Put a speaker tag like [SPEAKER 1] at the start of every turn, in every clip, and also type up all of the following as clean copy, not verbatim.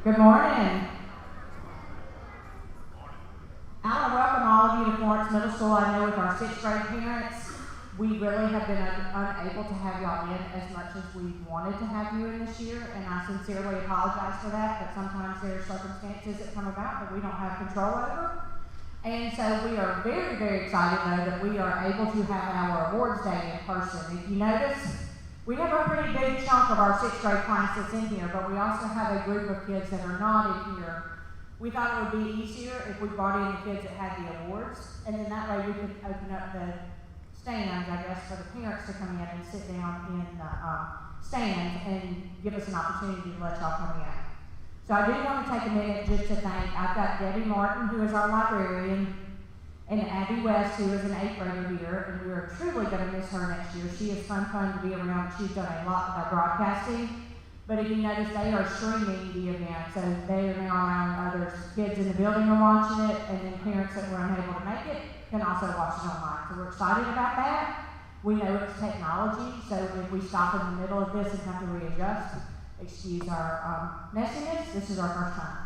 [SPEAKER 1] Good morning. I want to welcome all of you to Florence Middle School. I know with our 6th grade parents, we really have been unable to have y'all in as much as we wanted to have you in this year, and I sincerely apologize for that, but sometimes there are circumstances that come about that we don't have control over. And so we are very, very excited, though, that we are able to have our awards day in person. If you notice, we have a pretty big chunk of our 6th grade class that's in here, but we also have a group of kids that are not in here. We thought it would be easier if we brought in the kids that had the awards, and then that way we could open up the stands, I guess, for the parents to come in and sit down in the stands and give us an opportunity to let y'all come in. So I do want to take a minute just to thank, I've got Debbie Martin, who is our librarian, and Abby West, who is an 8th grader here, and we are truly going to miss her next year. She is fun to be around. She's done a lot with our broadcasting. But if you notice, they are streaming the event, so they are now allowing other kids in the building are watching it, and then parents that were unable to make it can also watch it online. So we're excited about that. We know it's technology, so if we stop in the middle of this and have to readjust, excuse our messiness, this is our first time.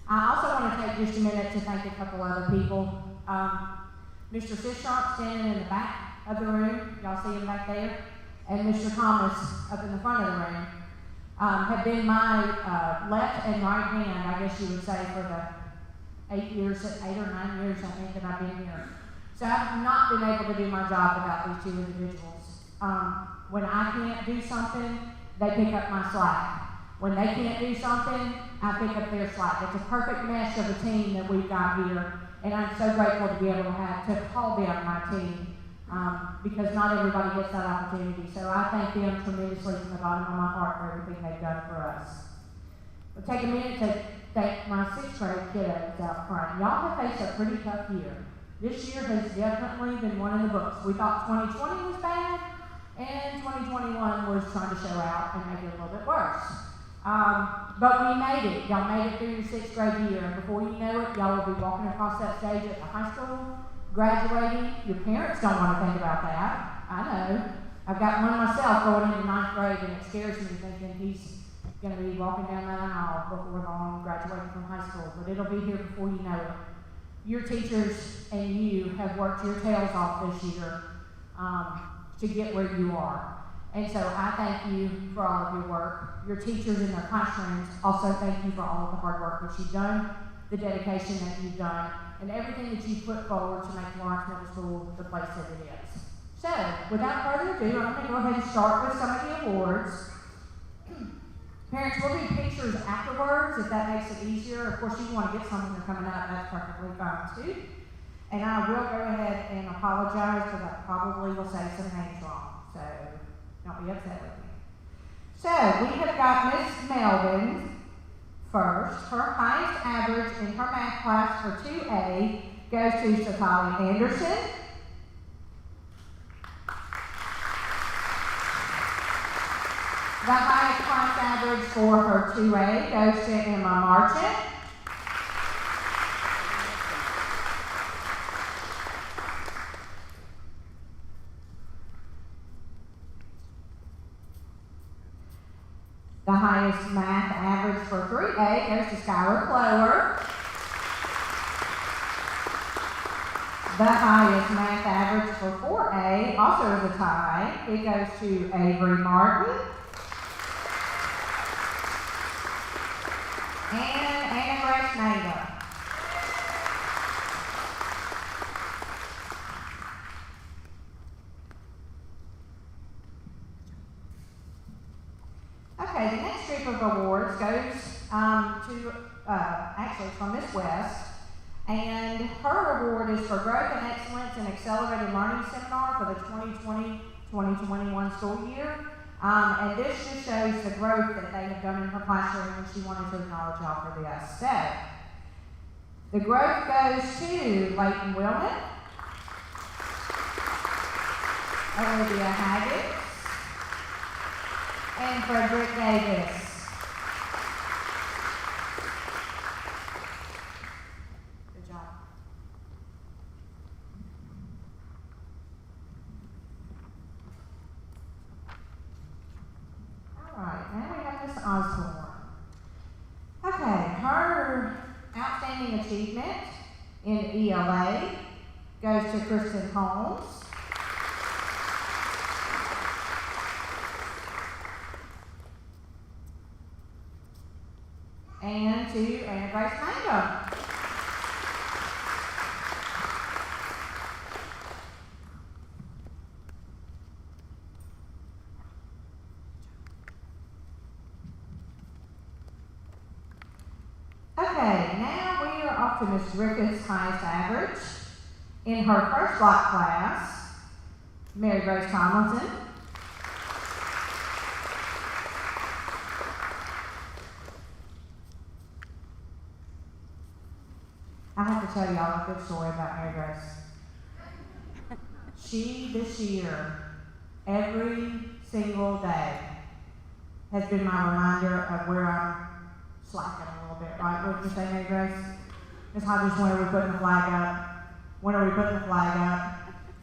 [SPEAKER 1] I also want to take just a minute to thank a couple other people. Mr. Sistrunk standing in the back of the room, y'all see him back there, and Mr. Thomas up in the front of the room, have been my left and right hand, I guess you would say, for the 8 or 9 years, I think, that I've been here. So I've not been able to do my job without these two individuals. When I can't do something, they pick up my slack. When they can't do something, I pick up their slack. It's a perfect mesh of a team that we've got here. And I'm so grateful to be able to call them my team, because not everybody gets that opportunity. So I thank them tremendously from the bottom of my heart for everything they've done for us. I'll take a minute to thank my sixth grade kiddos out front. Y'all have faced a pretty tough year. This year has definitely been one in the books. We thought 2020 was bad, and 2021 was trying to show out and make it a little bit worse. But we made it. Y'all made it through your sixth grade year. And before you know it, y'all will be walking across that stage at the high school, graduating. Your parents don't want to think about that. I know. I've got one myself going into ninth grade, and it scares me thinking he's going to be walking down that aisle before long, graduating from high school. But it'll be here before you know it. Your teachers and you have worked your tails off this year to get where you are. And so I thank you for all of your work. Your teachers in their classrooms also thank you for all of the hard work that you've done, the dedication that you've done, and everything that you've put forward to make Lawrence Middle School the place that it is. So, without further ado, I'm going to go ahead and start with some of the awards. Parents, we'll do pictures afterwards if that makes it easier. Of course, you want to get someone who's coming up, that's perfectly fine too. And I will go ahead and apologize because I probably will say some names wrong. So, don't be upset with me. So, we have got Miss Melvin first. Her highest average in her math class for 2A goes to Satali Anderson. The highest class average for her 2A goes to Emma Marchant. The highest math average for 3A goes to Skylar Clower. The highest math average for 4A also is a tie. It goes to Avery Martin. And Anna Grace Manga. Okay, the next group of awards goes actually from Miss West, and her award is for Growth and Excellence in Accelerated Learning Seminar for the 2020-2021 school year. And this just shows the growth that they have done in her classroom, and she wanted to acknowledge y'all for this. So, the growth goes to Leighton Wilman, Olivia Haggett, and Frederick Davis. Good job. All right, now we have Miss Osborne. Okay, her outstanding achievement in ELA goes to Kristen Holmes. And to Anna Grace Mangum. Okay, now we are off to Miss Griffith's highest average. In her first block class, Mary Grace Tomlinson. I have to tell y'all a good story about Mary Grace. She, this year, every single day, has been my reminder of where I'm slacking a little bit, right? What did you say, Mary Grace? Ms. Hodges, when are we putting the flag up? When are we putting the flag up?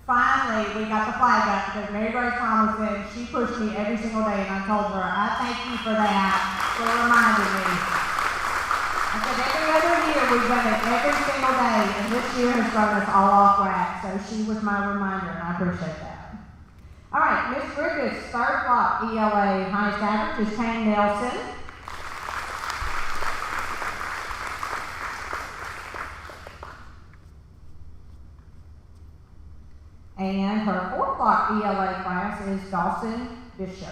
[SPEAKER 1] Finally, we got the flag up because Mary Grace Tomlinson, she pushed me every single day, and I told her, I thank you for that, for reminding me. I said every other year we've done it every single day, and this year has thrown us all off whack, so she was my reminder, and I appreciate that. All right, Miss Griffith's third block ELA highest average is Tane Nelson. And her fourth block ELA class is Dawson Bishop.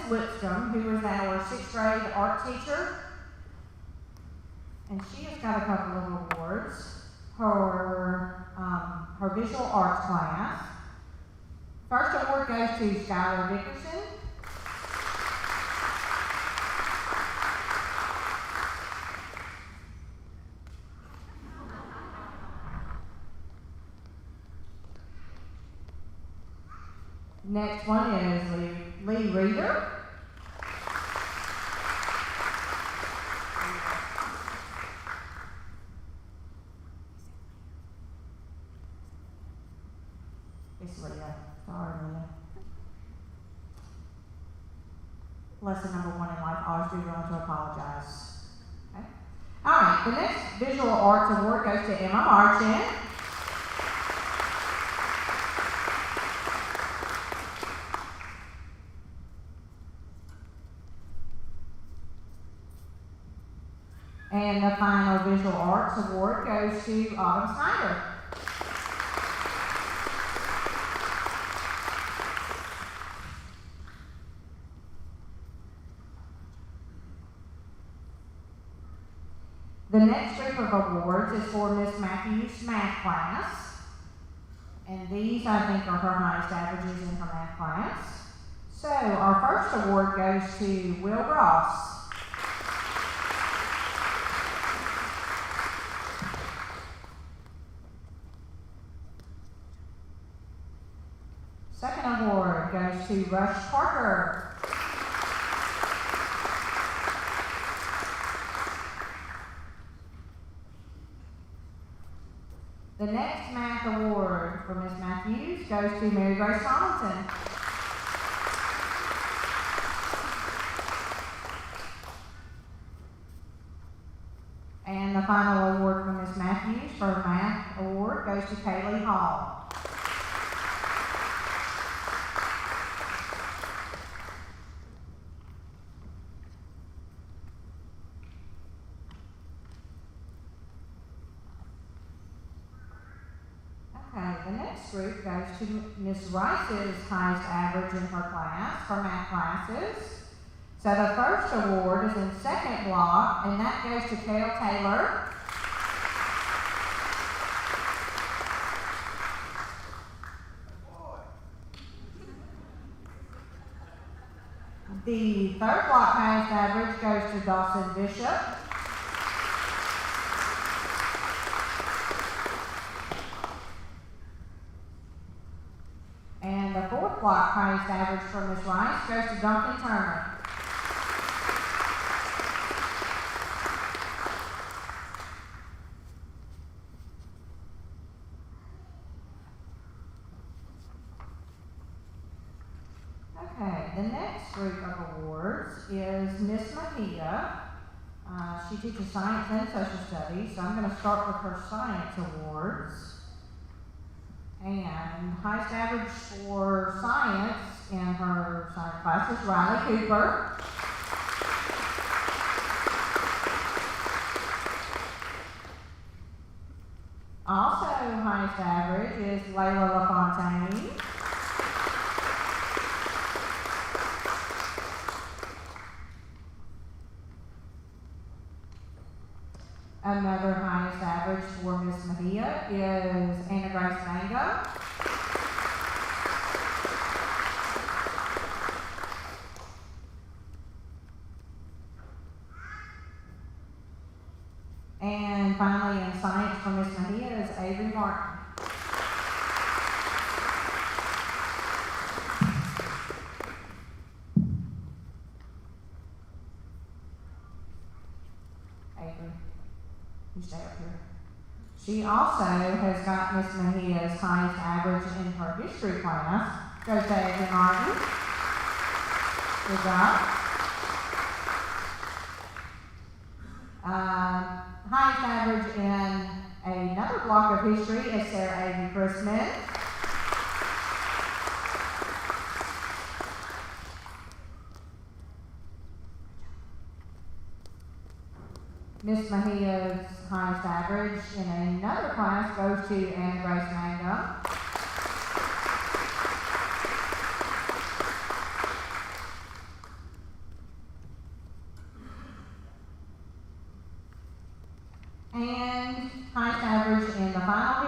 [SPEAKER 1] Miss Lipscomb, who is our 6th grade art teacher. And she has got a couple of awards. Her visual arts class. First award goes to Skylar Dickerson. Next one is Lee Reeder. It's Leah. Sorry, Leah. Lesson number 1 in life, always be willing to apologize. Okay. All right, the next visual arts award goes to Emma Marchand. And the final visual arts award goes to Autumn Snyder. The next group of awards is for Miss Matthews' math class. And these, I think, are her highest averages in her math class. So, our first award goes to Will Ross. Second award goes to Rush Parker. The next math award for Miss Matthews goes to Mary Grace Tomlinson. And the final award for Miss Matthews for math award goes to Kaylee Hall. The next group goes to Miss Rice's highest average in her class, for math classes. So the first award is in second block, and that goes to Kale Taylor. The third block highest average goes to Dawson Bishop. And the fourth block highest average for Miss Rice goes to Duncan Turner. Okay, the next group of awards is Miss Mejia. She teaches science and social studies, so I'm going to start with her science awards. And highest average for science in her science class is Riley Cooper. Also highest average is Layla LaFontaine. Another highest average for Miss Mejia is Anna Grace Mango. And finally, in science for Miss Mejia is Avery Martin. Avery. You stay up here. She also has got Miss Mejia's highest average in her history class. Goes to Avery Martin. Good job. Highest average in another block of history is Sarah Avery Chrisman. Miss Mejia's highest average in another class goes to Anna Grace Mango.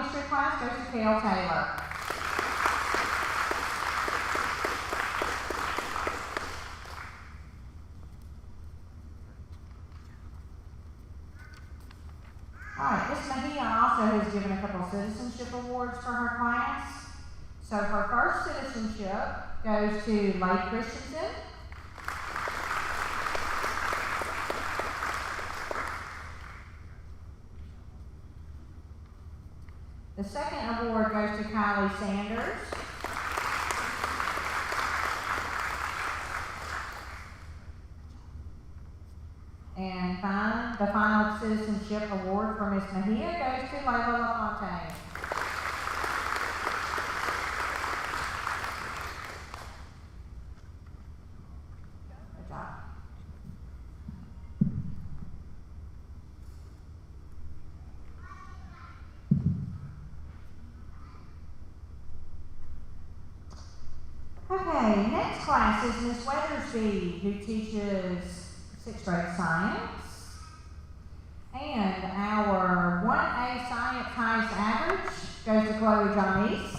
[SPEAKER 1] history class goes to Kale Taylor. Alright, Miss Mejia also has given a couple citizenship awards for her class. So her first citizenship goes to Lake Christensen. The second award goes to Kylie Sanders. And the final citizenship award for Miss Mejia goes to Layla LaFontaine. Good job. Okay, next class is Miss Weathersby, who teaches 6th grade science. And our 1A science highest average goes to Chloe Johnese.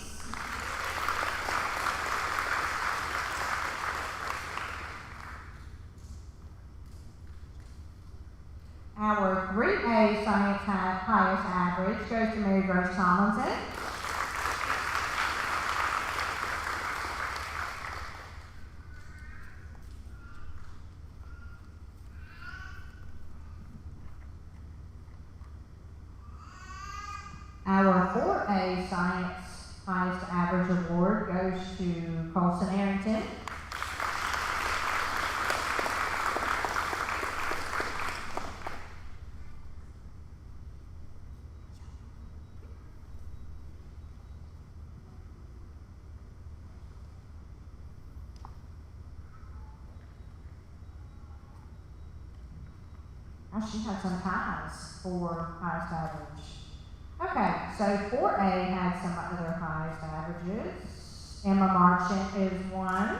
[SPEAKER 1] Our 3A science highest average goes to Mary Grace Tomlinson. Our 4A Science Highest Average Award goes to Colson Arrington. Oh, she had some ties for highest average. Okay, so 4A had some other highest averages. Emma Marchant is one.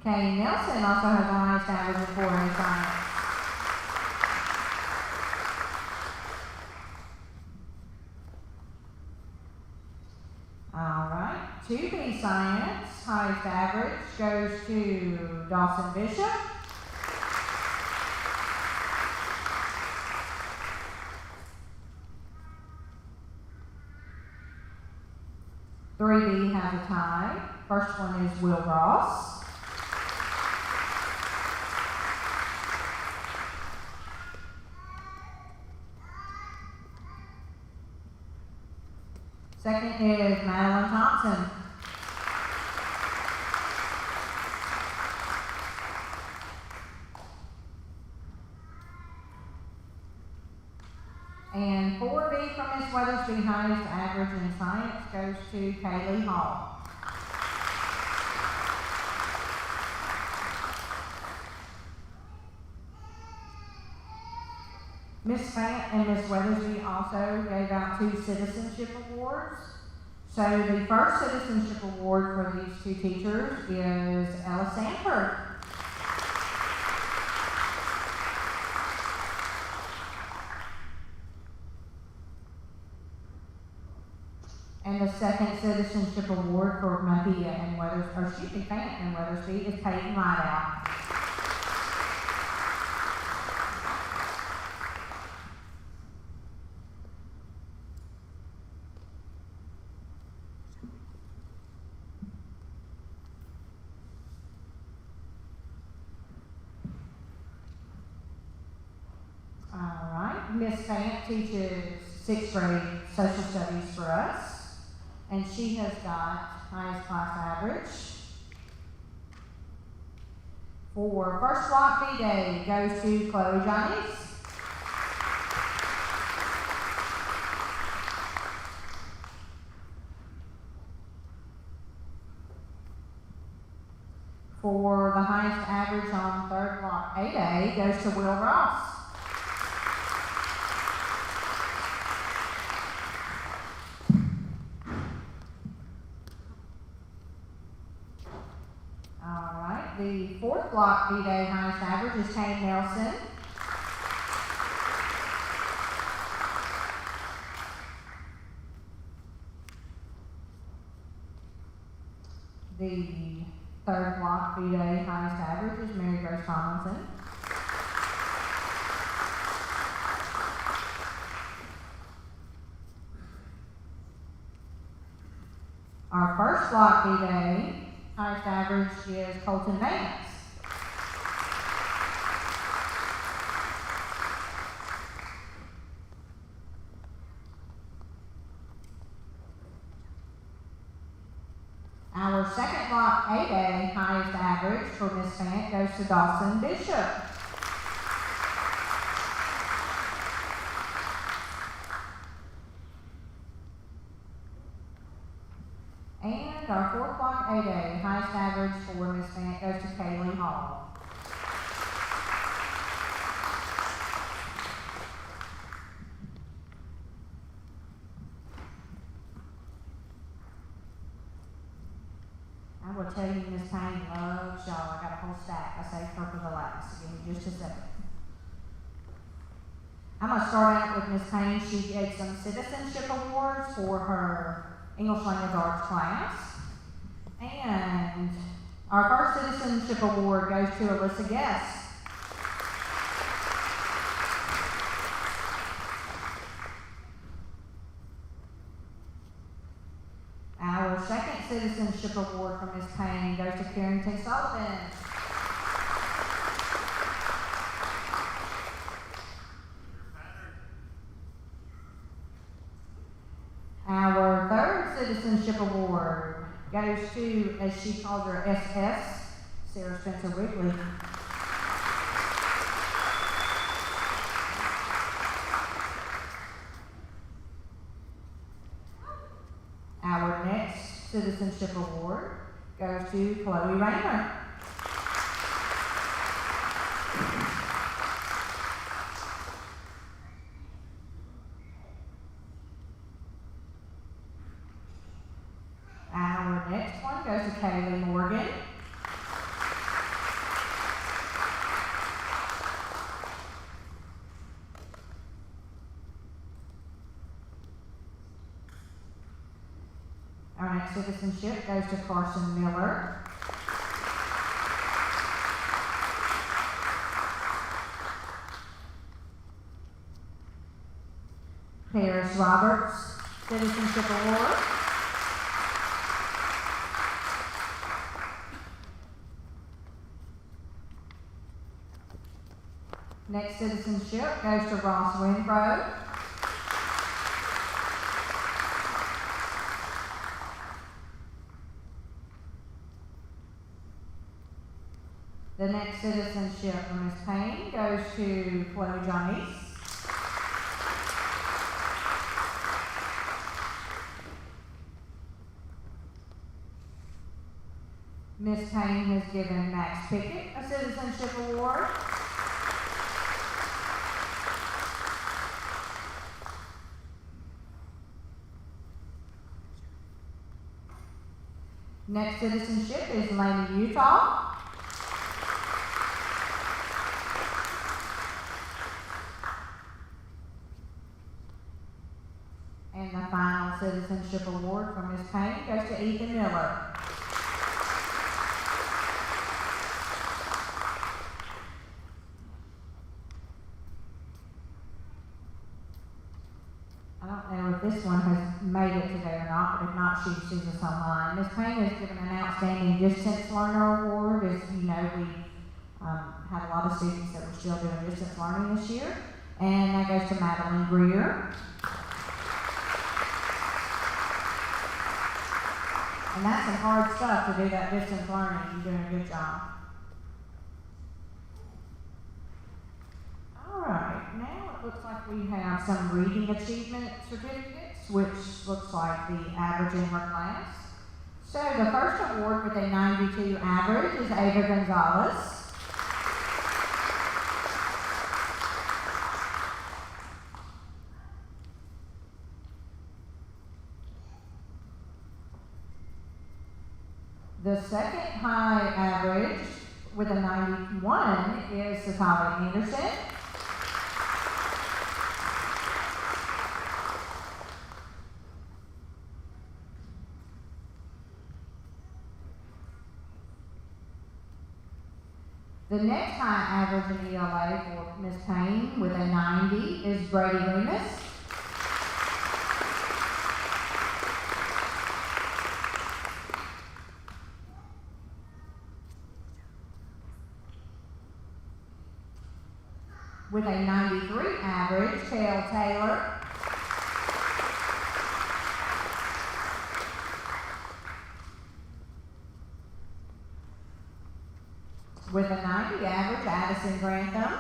[SPEAKER 1] Kay Nelson also has the highest average of 4A science. Alright, 2B science, highest average goes to Dawson Bishop. Three B has a tie. First one is Will Ross. Second is Madeline Thompson. And 4B from Miss Weathersby, highest average in science goes to Kaylee Hall. Miss Fant and Miss Weathersby also gave out 2 citizenship awards. So the first citizenship award for these 2 teachers is Ella Sanford. And the second citizenship award for Mejia and Fant and Weathersby is Peyton Rideout. Alright, Miss Fant teaches 6th grade social studies for us, and she has got highest class average. For first block B day goes to Chloe Johnese. For the highest average on third block A day goes to Will Ross. fourth block B-Day highest average is Kane Nelson. The third block B-Day highest average is Mary Grace Tomlinson. Our first block B-Day highest average is Colton Vance. Our second block A-Day highest average for Miss Fant goes to Dawson Bishop. And our fourth block A-Day highest average for Miss Fant goes to Kaylee Hall. I will tell you, Miss Payne loves y'all. I got a whole stack. I saved her for the last. Give me just a second. I'm going to start out with Miss Payne. She gave some citizenship awards for her English Language Arts class. And our first citizenship award goes to Alyssa Guest. Our second citizenship award from Ms. Payne goes to Carrington Sullivan. Our third citizenship award goes to, as she calls her, SS, Sarah Spencer Wrigley. Our next citizenship award goes to Chloe Raymer. Our next one goes to Kaylee Morgan. Our next citizenship goes to Carson Miller. Paris Roberts, Citizenship Award. Next citizenship goes to Ross Wingrove. The next citizenship from Ms. Payne goes to Chloe Johnese. Ms. Payne has given Max Pickett a citizenship award. Next citizenship is Lainey Utah. And the final citizenship award from Ms. Payne goes to Ethan Miller. I don't know if this one has made it today or not, but if not, she sees us online. Ms. Payne has given an outstanding distance learner award. As you know, we had a lot of students that were still doing distance learning this year. And that goes to Madeline Greer. And that's some hard stuff to do that distance learning. You're doing a good job. All right, now it looks like we have some reading achievement certificates, which looks like the average in her class. So the first award with a 92 average is Ava Gonzalez. The second high average with a 91 is Satali Anderson. The next high average in ELA for Ms. Payne with a 90 is Brady Loomis. With a 93 average, Kale Taylor. With a 90 average, Addison Grantham.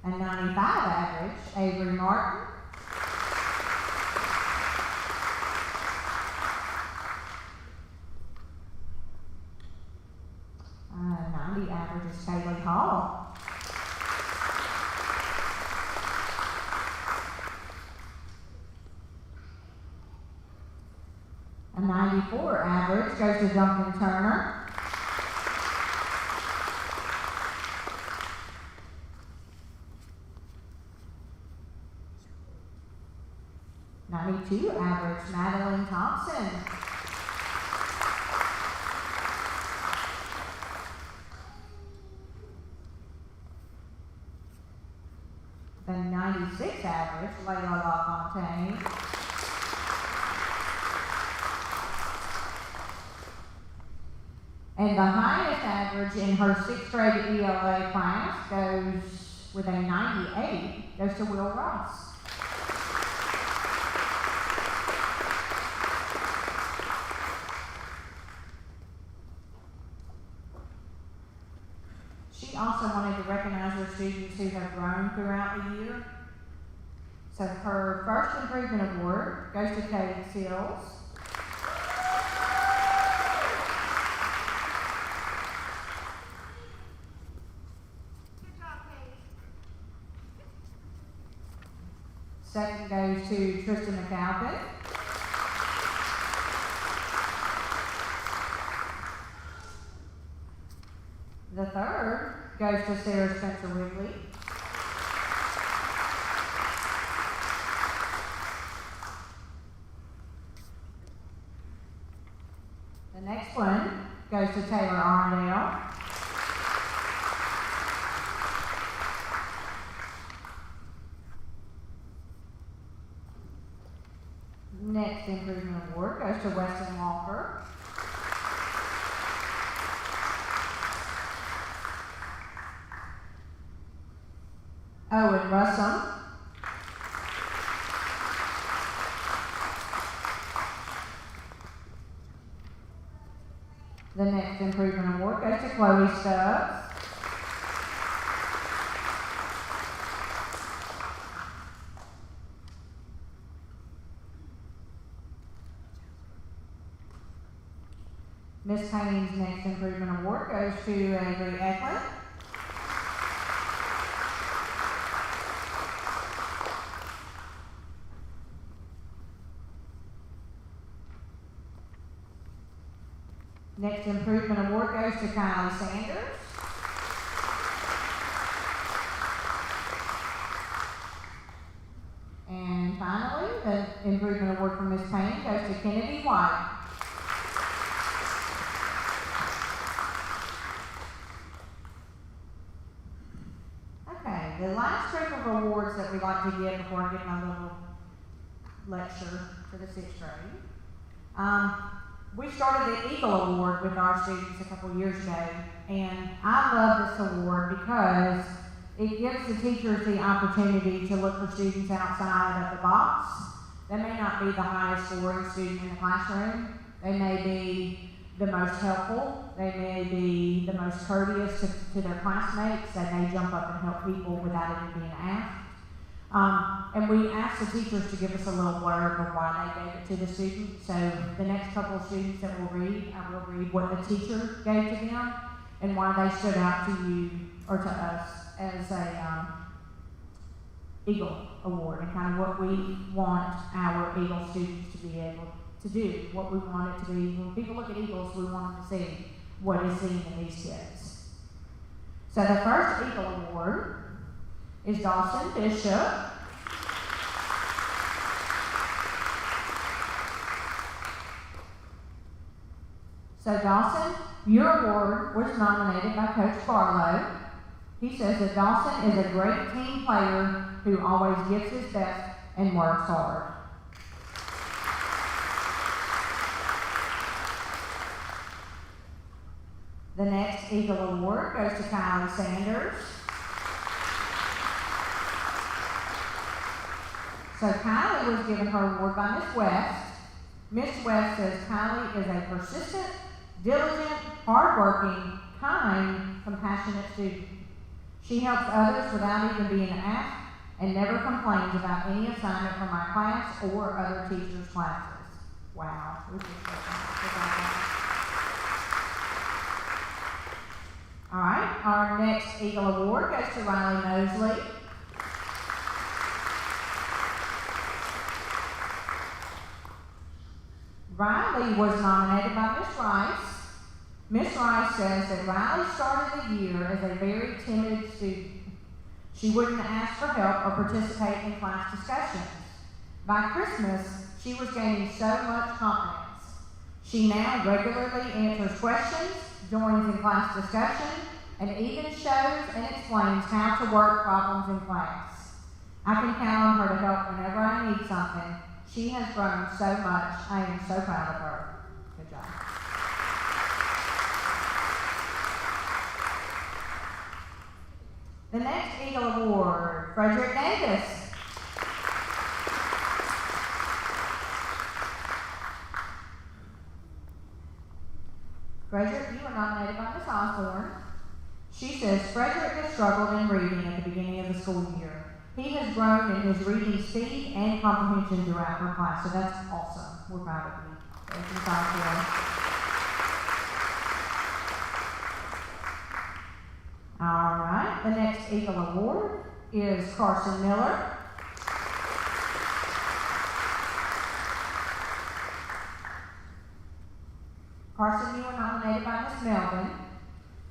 [SPEAKER 1] A 95 average, Avery Martin. A 90 average is Kaylee Hall. A 94 average goes to Duncan Turner. A 92 average, Madeline Thompson. The 96 average, Layla LaFontaine. And the highest average in her 6th grade ELA class goes with a 98, goes to Will Ross. She also wanted to recognize her students who have grown throughout the year. So her first improvement award goes to Katie Sills. Second goes to Tristan McAlpin. The third goes to Sarah Spencer Wrigley. The next one goes to Taylor Arndale. Next improvement award goes to Weston Walker. Owen Russell. The next improvement award goes to Chloe Stubbs. Ms. Payne's next improvement award goes to Avery Eklund. Next improvement award goes to Kylie Sanders. And finally, the improvement award for Ms. Payne goes to Kennedy White. Okay, the last group of awards that we like to give before I give my little lecture for the 6th grade. We started the Eagle Award with our students a couple years ago, and I love this award because it gives the teachers the opportunity to look for students outside of the box. They may not be the highest scoring student in the classroom. They may be the most helpful. They may be the most courteous to their classmates. They may jump up and help people without even being asked. And we asked the teachers to give us a little blurb of why they gave it to the student. So the next couple of students that we'll read, I will read what the teacher gave to them and why they stood out to you or to us as Eagle Award and kind of what we want our Eagle students to be able to do, what we want it to be. When people look at Eagles, we want them to see what is seen in these kids. So the first Eagle Award is Dawson Bishop. So Dawson, your award was nominated by Coach Barlow. He says that Dawson is a great team player who always gives his best and works hard. The next Eagle Award goes to Kylie Sanders. So Kylie was given her award by Miss West. Miss West says Kylie is a persistent, diligent, hardworking, kind, compassionate student. She helps others without even being asked and never complains about any assignment from my class or other teachers' classes. Wow. All right, our next Eagle Award goes to Riley Mosley. Riley was nominated by Miss Rice. Miss Rice says that Riley started the year as a very timid student. She wouldn't ask for help or participate in class discussions. By Christmas, she was gaining so much confidence. She now regularly answers questions, joins in class discussion, and even shows and explains how to work problems in class. I can count on her to help whenever I need something. She has grown so much. I am so proud of her. Good job. The next Eagle Award, Frederick Davis. Frederick, you were nominated by Miss Osborne. She says Frederick has struggled in reading at the beginning of the school year. He has grown in his reading speed and comprehension throughout her class, so that's awesome. We're proud of you. Thank you, Osborne. All right, the next Eagle Award is Carson Miller. Carson, you were nominated by Miss Melvin.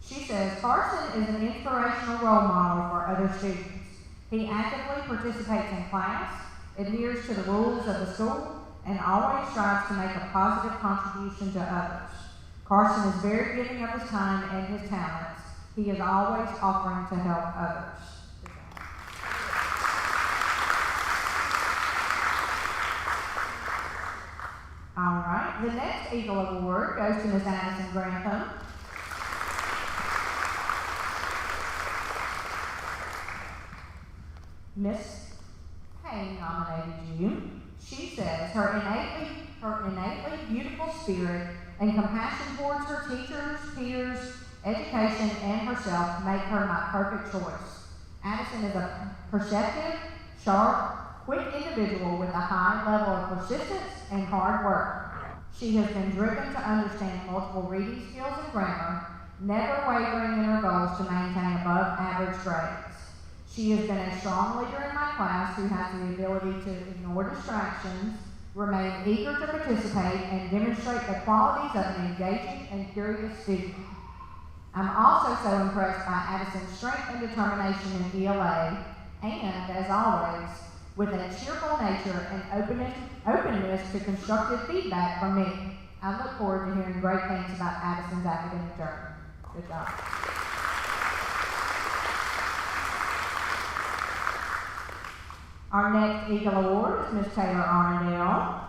[SPEAKER 1] She says Carson is an inspirational role model for other students. He actively participates in class, adheres to the rules of the school, and always strives to make a positive contribution to others. Carson is very giving of his time and his talents. He is always offering to help others. All right, the next Eagle Award goes to Ms. Addison Grantham. Miss Payne nominated you. She says her innately beautiful spirit and compassion towards her teachers, peers, education, and herself make her my perfect choice. Addison is a perceptive, sharp, quick individual with a high level of persistence and hard work. She has been driven to understand multiple reading skills and grammar, never wavering in her goals to maintain above average grades. She has been a strong leader in my class who has the ability to ignore distractions, remain eager to participate, and demonstrate the qualities of an engaging and curious student. I'm also so impressed by Addison's strength and determination in ELA, and, as always, with a cheerful nature and openness to constructive feedback from me. I look forward to hearing great things about Addison's academic journey. Good job. Our next Eagle Award is Miss Taylor Arndale.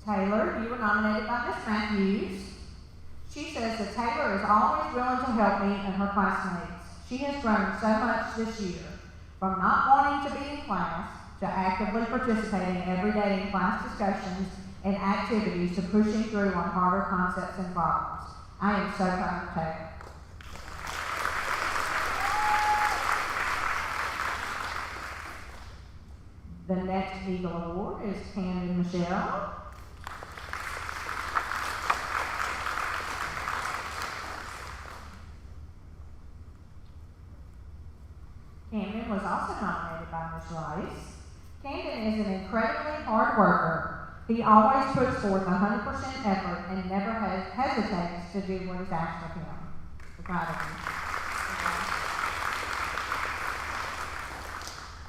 [SPEAKER 1] Taylor, you were nominated by Miss Matthews. She says that Taylor is always willing to help me and her classmates. She has grown so much this year, from not wanting to be in class to actively participating every day in class discussions and activities to pushing through on harder concepts and problems. I am so proud of Taylor. The next Eagle Award is Camden Michelle. was also nominated by Ms. Rice. Camden is an incredibly hard worker. He always puts forth 100% effort and never hesitates to do what is asked of him. We're proud of him.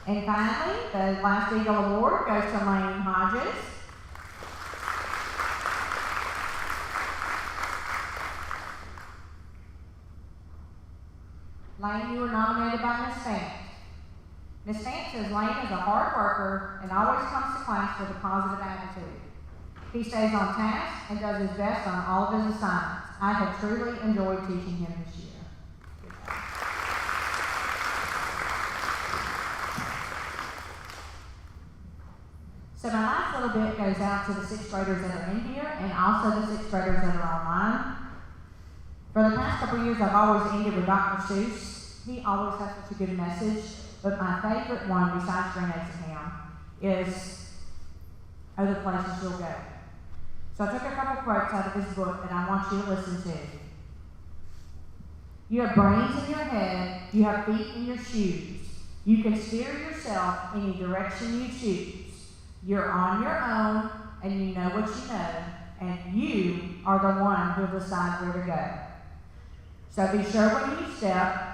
[SPEAKER 1] And finally, the last Eagle Award goes to Lane Hodges. Lane, you were nominated by Ms. Fant. Ms. Fant says Lane is a hard worker and always comes to class with a positive attitude. He stays on task and does his best on all of his assignments. I have truly enjoyed teaching him this year. So my last little bit goes out to the 6th graders that are in here and also the 6th graders that are online. For the past couple years, I've always ended with Dr. Seuss. He always has such a good message, but my favorite one, besides Green Eggs and Ham, is Other Places You'll Go. So I took a couple quotes out of this book that I want you to listen to. You have brains in your head, you have feet in your shoes. You can steer yourself any direction you choose. You're on your own, and you know what you know, and you are the one who'll decide where to go. So be sure when you step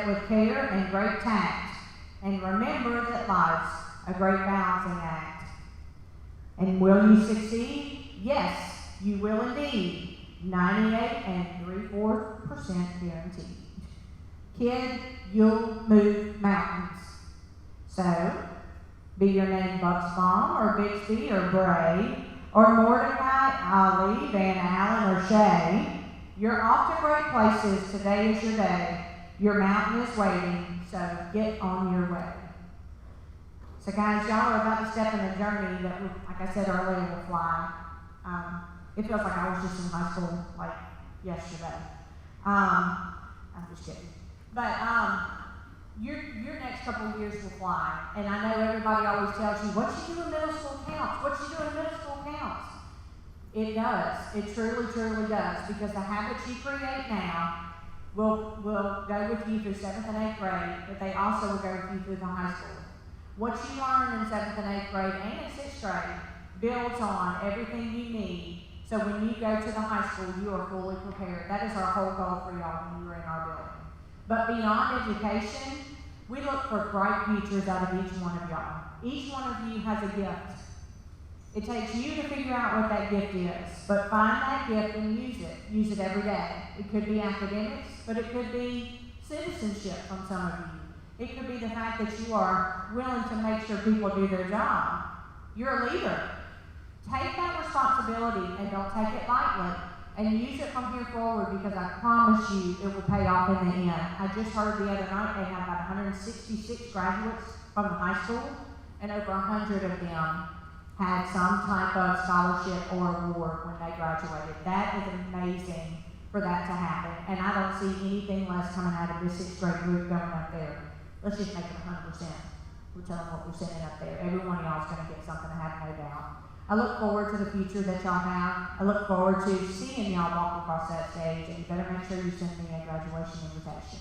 [SPEAKER 1] with care and great tact, and remember that life's a great balancing act. And will you succeed? Yes, you will indeed. 98 3/4% guaranteed. Kid, you'll move mountains. So, be your name Bucksbaum or Bixby or Bray or Mordecai, Ali, Van Allen or Shay, you're off to great places. Today is your day. Your mountain is waiting, so get on your way. So guys, y'all are about to step in a journey that, like I said earlier, will fly. It feels like I was just in high school, like, yesterday. I'm just kidding. But your next couple of years will fly. And I know everybody always tells you, what you do in middle school counts. What you do in middle school counts. It does. It truly, truly does. Because the habits you create now will go with you through 7th and 8th grade, but they also will go with you through the high school. What you learn in 7th and 8th grade and in 6th grade builds on everything you need. So when you go to the high school, you are fully prepared. That is our whole goal for y'all when you are in our building. But beyond education, we look for bright futures out of each one of y'all. Each one of you has a gift. It takes you to figure out what that gift is, but find that gift and use it. Use it every day. It could be academics, but it could be citizenship from some of you. It could be the fact that you are willing to make sure people do their job. You're a leader. Take that responsibility and don't take it lightly and use it from here forward, because I promise you it will pay off in the end. I just heard the other night they had about 166 graduates from the high school, and over 100 of them had some type of scholarship or award when they graduated. That is amazing for that to happen, and I don't see anything less coming out of this 6th grade group going up there. Let's just make it 100%. We're telling what we're sending up there. Every one of y'all is going to get something, I have no doubt. I look forward to the future that y'all have. I look forward to seeing y'all walk across that stage, and you better make sure you send me a graduation invitation.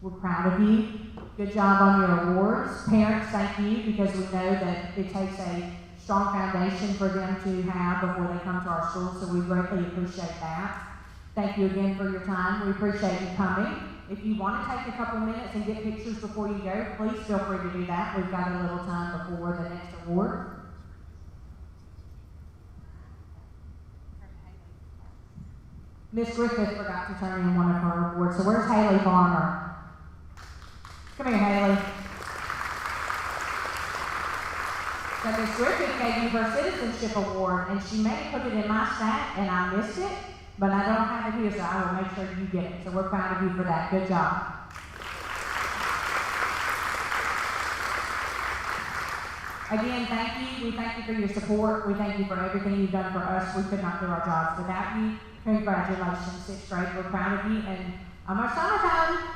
[SPEAKER 1] We're proud of you. Good job on your awards. Parents, thank you, because we know that it takes a strong foundation for them to have before they come to our school, so we greatly appreciate that. Thank you again for your time. We appreciate you coming. If you want to take a couple minutes and get pictures before you go, please feel free to do that. We've got a little time before the next award. Miss Griffith forgot to turn in one of her awards, so where's Haley Farmer? Come here, Haley. So Miss Griffith gave you her citizenship award, and she may have put it in my stack, and I missed it, but I don't have it here, so I will make sure you get it. So we're proud of you for that. Good job. Again, thank you. We thank you for your support. We thank you for everything you've done for us. We could not do our jobs without you. Congratulations, 6th grade. We're proud of you. And our summertime,